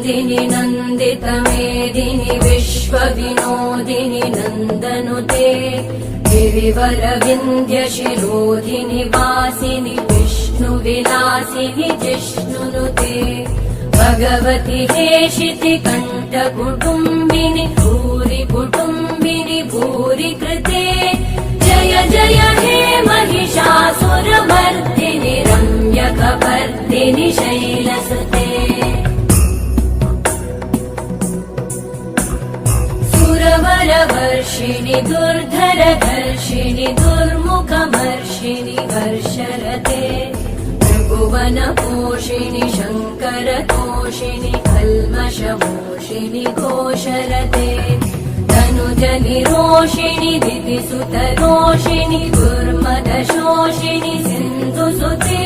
नन्दिनि नन्दितमेदिनि विश्वविनोदिनि नन्दनुते गिरिवरविन्ध्यशिरोधिनि वासिनि विष्णुविलासिनि जिष्णुनुते भगवति हेशिति कण्ठकुटुम्बिनि भूरि कुटुम्बिनि भूरि कृते जय जय हे महिषासुरमर्दिनि रम्यकपर्दिनि शैलसुते सुरवरवर्षिणि दुर्धरधर्षिणि दुर्मुखमर्षिणि वर्षरते त्रिभुवनपोषिणि शङ्करतोषिणि कल्मषमोषिणि घोषरते तनुजनिरोषिणि दितिसुतरोषिणि दुर्मदशोषिणि सिन्धुसुते